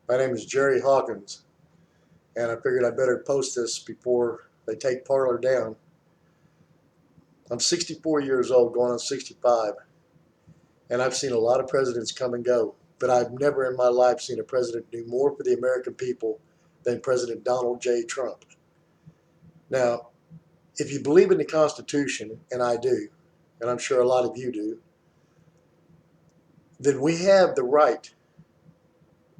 My name is Jerry Hawkins, and I figured I better post this before they take Parler down. I'm 64 years old, going on 65, and I've seen a lot of presidents come and go, but I've never in my life seen a president do more for the American people than President Donald J. Trump. Now, if you believe in the Constitution, and I do, and I'm sure a lot of you do, then we have the right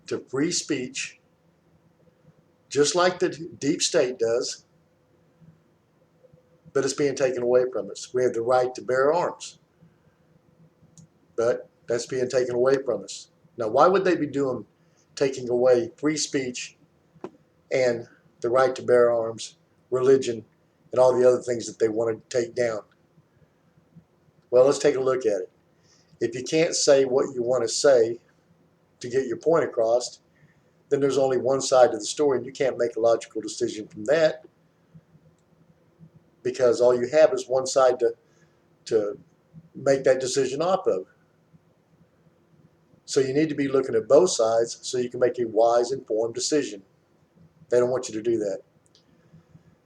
to free speech, just like the deep state does, but it's being taken away from us. We have the right to bear arms, but that's being taken away from us. Now, why would they be taking away free speech and the right to bear arms, religion, and all the other things that they want to take down? Well, let's take a look at it. If you can't say what you want to say to get your point across, then there's only one side to the story, and you can't make a logical decision from that because all you have is one side to make that decision off of. So you need to be looking at both sides so you can make a wise, informed decision. They don't want you to do that.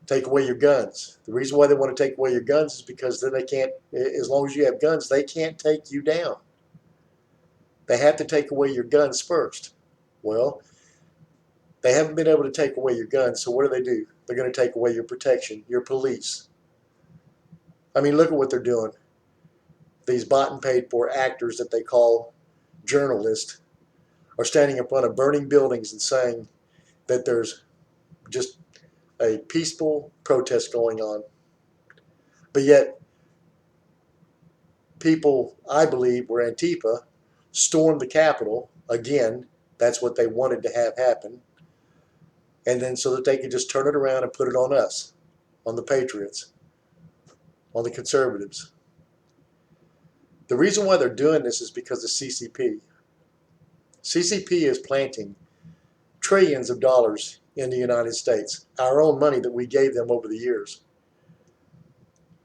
Take away your guns. The reason why they want to take away your guns is because then they can't, as long as you have guns, they can't take you down. They have to take away your guns first. Well, they haven't been able to take away your guns, so what do? They're going to take away your protection, your police. I mean, look at what they're doing. These bought and paid for actors that they call journalists are standing in front of burning buildings and saying that there's just a peaceful protest going on. But yet, people, I believe, were Antifa, stormed the Capitol. Again, that's what they wanted to have happen. And then so that they could just turn it around and put it on us, on the patriots, on the conservatives. The reason why they're doing this is because of CCP. CCP is planting trillions of dollars in the United States, our own money that we gave them over the years,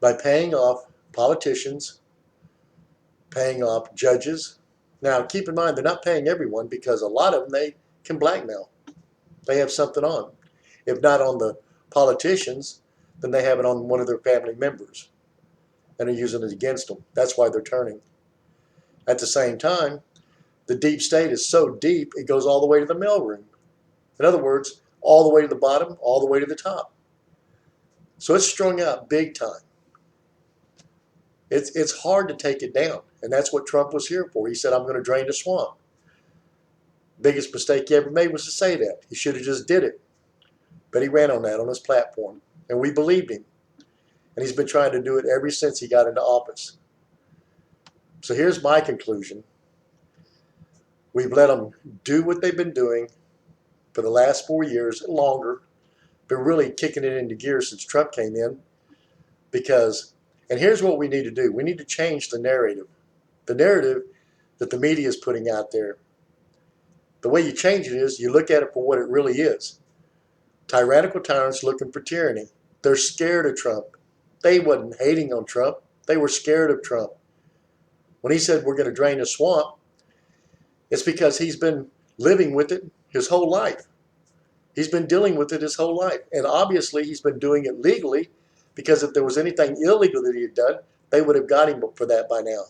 by paying off politicians, paying off judges. Now, keep in mind, they're not paying everyone because a lot of them they can blackmail. They have something on. If not on the politicians, then they have it on one of their family members and are using it against them. That's why they're turning. At the same time, the deep state is so deep, it goes all the way to the mailroom. In other words, all the way to the bottom, all the way to the top. So it's strung out big time. It's hard to take it down, and that's what Trump was here for. He said, I'm going to drain the swamp. Biggest mistake he ever made was to say that. He should have just did it. But he ran on that on his platform, and we believed him. And he's been trying to do it ever since he got into office. So here's my conclusion. We've let them do what they've been doing for the last 4 years and longer. Been really kicking it into gear since Trump came in. Because, and here's what we need to do. We need to change the narrative. The narrative that the media is putting out there. The way you change it is you look at it for what it really is. Tyrannical tyrants looking for tyranny. They're scared of Trump. They wasn't hating on Trump. They were scared of Trump. When he said we're going to drain the swamp, it's because he's been living with it his whole life. He's been dealing with it his whole life. And obviously he's been doing it legally because if there was anything illegal that he had done, they would have got him for that by now.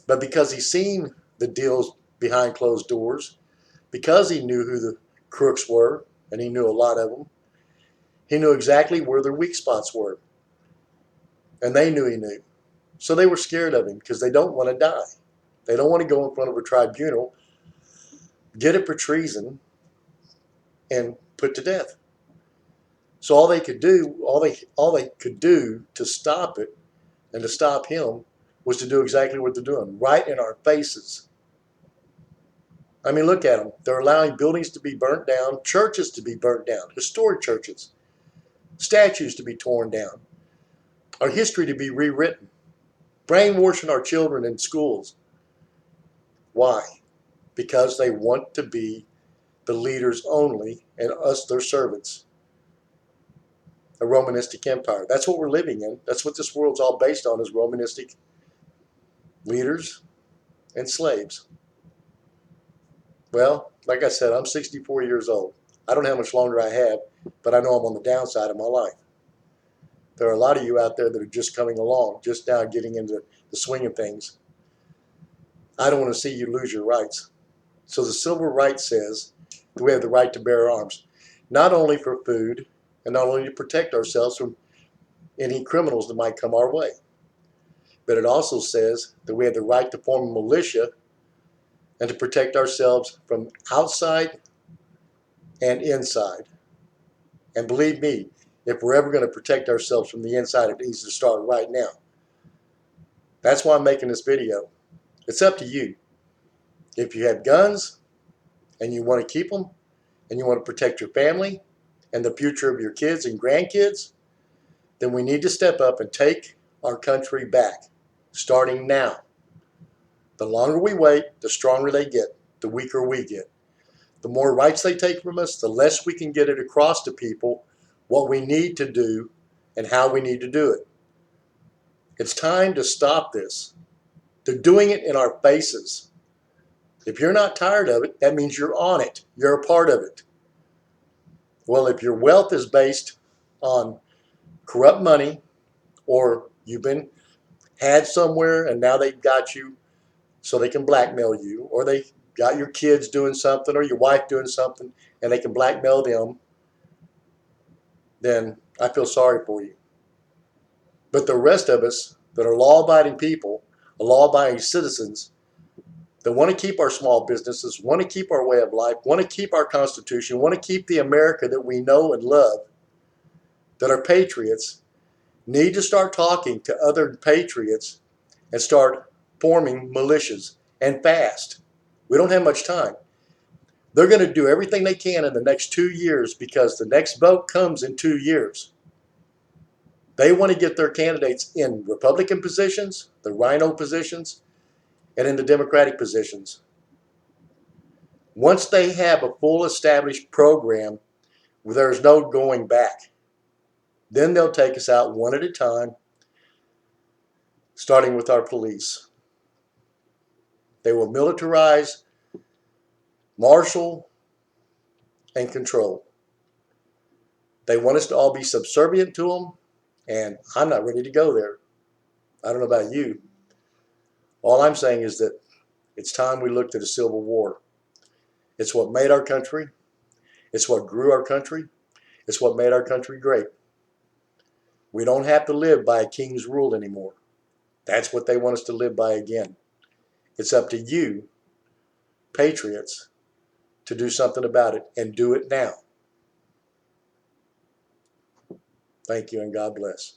But because he's seen the deals behind closed doors, because he knew who the crooks were, and he knew a lot of them, he knew exactly where their weak spots were. And they knew he knew. So they were scared of him because they don't want to die. They don't want to go in front of a tribunal, get it for treason, and put to death. So all they could do to stop it and to stop him was to do exactly what they're doing, right in our faces. I mean, look at them. They're allowing buildings to be burnt down, churches to be burnt down, historic churches, statues to be torn down, our history to be rewritten, brainwashing our children in schools. Why? Because they want to be the leaders only and us their servants. A Romanistic empire. That's what we're living in. That's what this world's all based on, is Romanistic leaders and slaves. Well, like I said, I'm 64 years old. I don't know how much longer I have, but I know I'm on the downside of my life. There are a lot of you out there that are just coming along, just now getting into the swing of things. I don't want to see you lose your rights. So the Civil Rights says that we have the right to bear arms, not only for food and not only to protect ourselves from any criminals that might come our way, but it also says that we have the right to form a militia and to protect ourselves from outside and inside. And believe me, if we're ever going to protect ourselves from the inside, it needs to start right now. That's why I'm making this video. It's up to you. If you have guns and you want to keep them and you want to protect your family and the future of your kids and grandkids, then we need to step up and take our country back, starting now. The longer we wait, the stronger they get, the weaker we get. The more rights they take from us, the less we can get it across to people what we need to do and how we need to do it. It's time to stop this. They're doing it in our faces. If you're not tired of it, that means you're on it. You're a part of it. Well, if your wealth is based on corrupt money, or you've been had somewhere and now they've got you so they can blackmail you, or they got your kids doing something or your wife doing something and they can blackmail them, then I feel sorry for you. But the rest of us that are law-abiding people, law-abiding citizens, that want to keep our small businesses, want to keep our way of life, want to keep our Constitution, want to keep the America that we know and love, that are patriots, need to start talking to other patriots and start forming militias, and fast. We don't have much time. They're going to do everything they can in the next 2 years because the next vote comes in 2 years. They want to get their candidates in Republican positions, the rhino positions, and in the Democratic positions. Once they have a full established program, there's no going back. Then they'll take us out one at a time, starting with our police. They will militarize, marshal, and control. They want us to all be subservient to them, and I'm not ready to go there. I don't know about you. All I'm saying is that it's time we looked at a civil war. It's what made our country. It's what grew our country. It's what made our country great. We don't have to live by a king's rule anymore. That's what they want us to live by again. It's up to you, patriots, to do something about it, and do it now. Thank you, and God bless.